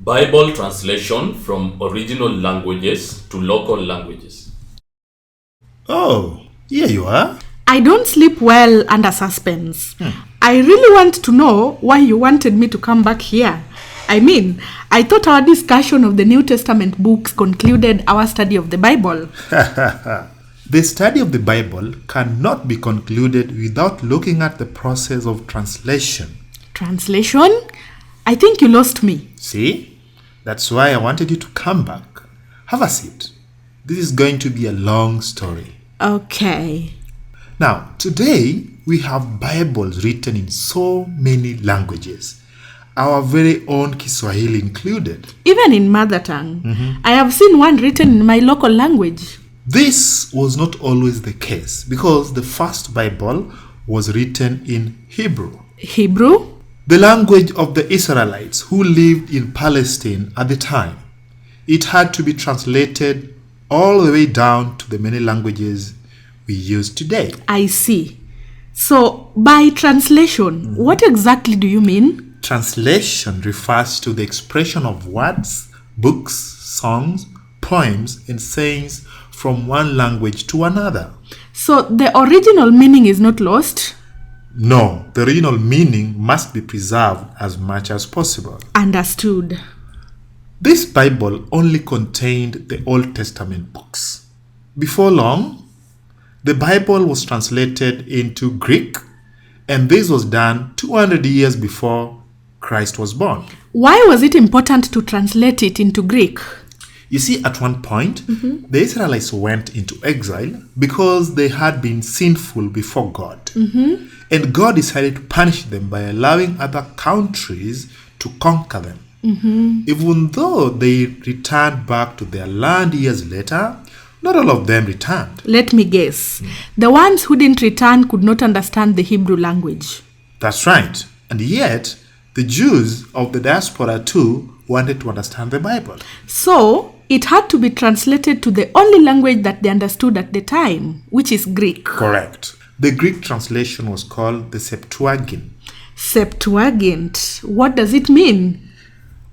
Bible translation from original languages to local languages. Oh, here you are. I don't sleep well under suspense. I really want to know why you wanted me to come back here. I mean, I thought our discussion of the New Testament books concluded our study of the Bible. The study of the Bible cannot be concluded without looking at the process of translation. Translation? I think you lost me. See? That's why I wanted you to come back. Have a seat. This is going to be a long story. Okay. Now, today we have Bibles written in so many languages, our very own Kiswahili included. Even in mother tongue. I have seen one written in my local language. This was not always the case because the first Bible was written in Hebrew. Hebrew? The language of the Israelites who lived in Palestine at the time. It had to be translated all the way down to the many languages we use today. I see. So, by translation, what exactly do you mean? Translation refers to the expression of words, books, songs, poems, and sayings from one language to another. So, the original meaning is not lost? No, the original meaning must be preserved as much as possible. Understood. This Bible only contained the Old Testament books. Before long, the Bible was translated into Greek, and this was done 200 years before Christ was born. Why was it important to translate it into Greek? You see, at one point, the Israelites went into exile because they had been sinful before God. And God decided to punish them by allowing other countries to conquer them. Even though they returned back to their land years later, not all of them returned. Let me guess. The ones who didn't return could not understand the Hebrew language. That's right. And yet, the Jews of the diaspora too wanted to understand the Bible. So, it had to be translated to the only language that they understood at the time, which is Greek. Correct. The Greek translation was called the Septuagint. Septuagint. What does it mean?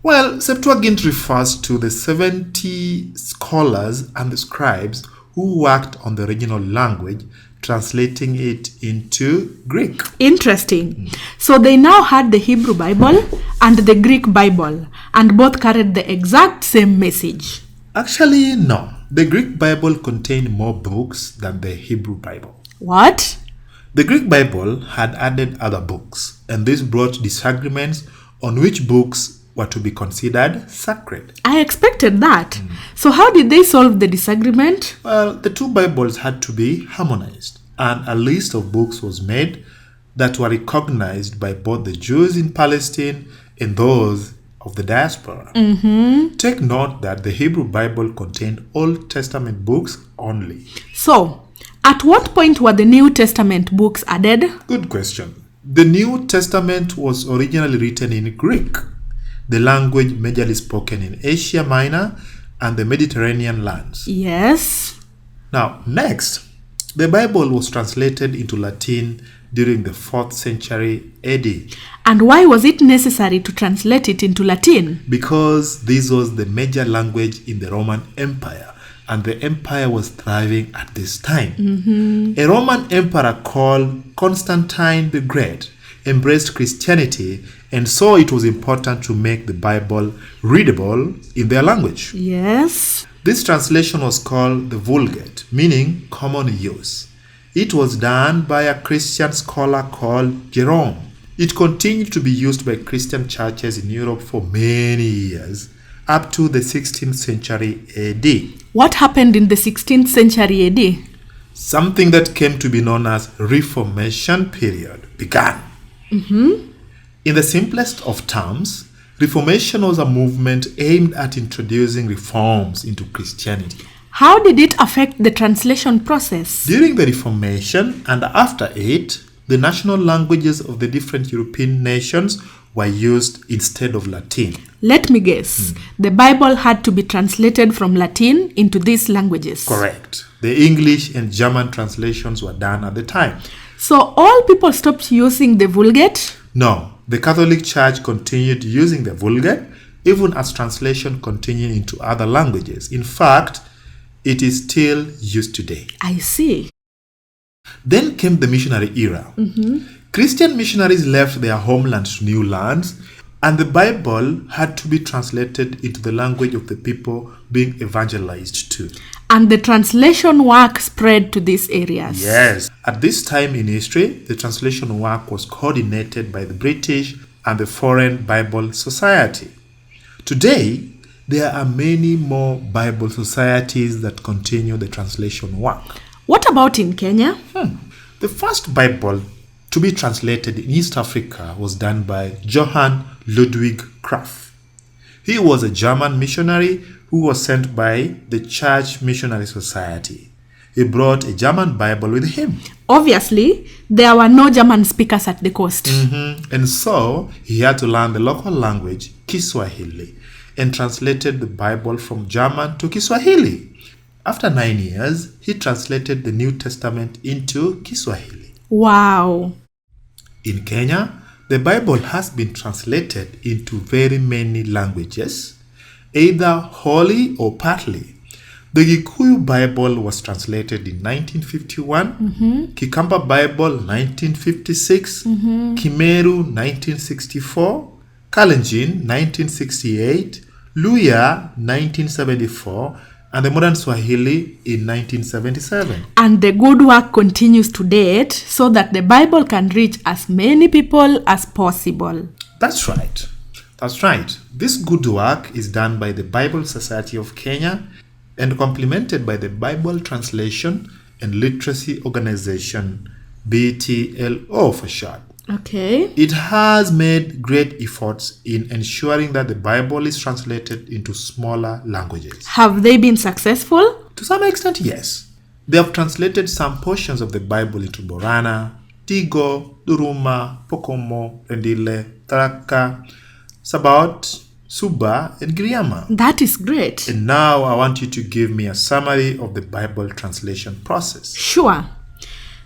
Well, Septuagint refers to the 70 scholars and the scribes who worked on the original language, translating it into Greek. Interesting. So they now had the Hebrew Bible and the Greek Bible, and both carried the exact same message. Actually, no. The Greek Bible contained more books than the Hebrew Bible. What? The Greek Bible had added other books, and this brought disagreements on which books were to be considered sacred. I expected that. So how did they solve the disagreement? Well, the two Bibles had to be harmonized, and a list of books was made that were recognized by both the Jews in Palestine and those of the diaspora. Take note that the Hebrew Bible contained Old Testament books only. So, at what point were the New Testament books added? Good question. The New Testament was originally written in Greek, the language majorly spoken in Asia Minor and the Mediterranean lands. Yes. Now, next, the Bible was translated into Latin during the 4th century AD. And why was it necessary to translate it into Latin? Because this was the major language in the Roman Empire, and the empire was thriving at this time. A Roman emperor called Constantine the Great embraced Christianity, and so it was important to make the Bible readable in their language. Yes. This translation was called the Vulgate, meaning common use. It was done by a Christian scholar called Jerome. It continued to be used by Christian churches in Europe for many years, up to the 16th century AD. What happened in the 16th century AD? Something that came to be known as Reformation Period began. In the simplest of terms, Reformation was a movement aimed at introducing reforms into Christianity. How did it affect the translation process? During the Reformation and after it, the national languages of the different European nations were used instead of Latin. Let me guess. The Bible had to be translated from Latin into these languages. Correct. The English and German translations were done at the time. So all people stopped using the Vulgate? No, the Catholic Church continued using the Vulgate, even as translation continued into other languages. In fact, it is still used today. I see. Then came the missionary era. Christian missionaries left their homelands to new lands, and the Bible had to be translated into the language of the people being evangelized to. And the translation work spread to these areas. Yes. At this time in history, the translation work was coordinated by the British and the Foreign Bible Society. Today, there are many more Bible societies that continue the translation work. What about in Kenya? The first Bible to be translated in East Africa was done by Johann Ludwig Kraft. He was a German missionary who was sent by the Church Missionary Society. He brought a German Bible with him. Obviously, there were no German speakers at the coast. And so he had to learn the local language, Kiswahili, and translated the Bible from German to Kiswahili. After 9 years, he translated the New Testament into Kiswahili. Wow. In Kenya, the Bible has been translated into very many languages, either wholly or partly. The Gikuyu Bible was translated in 1951, Kikamba Bible 1956, Kimeru 1964, Kalenjin 1968, Luya 1974, and the modern Swahili in 1977. And the good work continues to date so that the Bible can reach as many people as possible. That's right. That's right. This good work is done by the Bible Society of Kenya and complemented by the Bible Translation and Literacy Organization, BTLO for short. Okay. It has made great efforts in ensuring that the Bible is translated into smaller languages. Have they been successful? To some extent, yes. They have translated some portions of the Bible into Borana, Tigo, Duruma, Pokomo, Rendile, Taraka, Sabaot, Suba, and Giriama. That is great. And now I want you to give me a summary of the Bible translation process. Sure.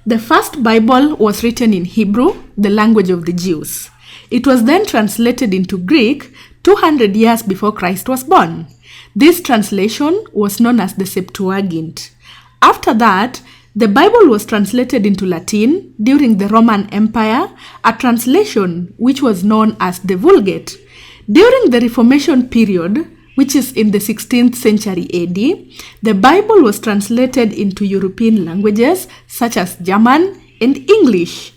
The first Bible was written in Hebrew, the language of the Jews. It was then translated into Greek 200 years before Christ was born. This translation was known as the Septuagint. After that, the Bible was translated into Latin during the Roman Empire, a translation which was known as the Vulgate. During the Reformation Period, which is in the 16th century AD, the Bible was translated into European languages such as German and English.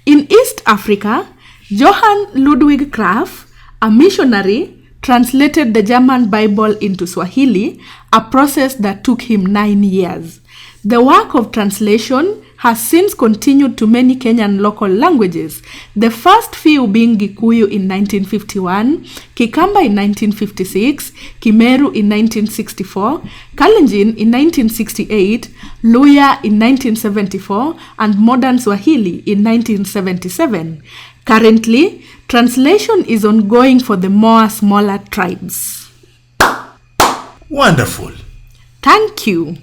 In East Africa, Johann Ludwig Kraft, a missionary, translated the German Bible into Swahili, a process that took him 9 years. The work of translation has since continued to many Kenyan local languages, the first few being Gikuyu in 1951, Kikamba in 1956, Kimeru in 1964, Kalenjin in 1968, Luya in 1974, and modern Swahili in 1977. Currently, translation is ongoing for the more smaller tribes. Wonderful. Thank you.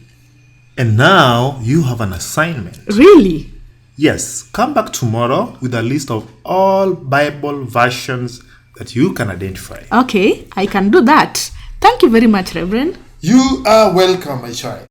And now you have an assignment. Really? Yes, come back tomorrow with a list of all Bible versions that you can identify. Okay, I can do that. Thank you very much, Reverend. You are welcome, my child.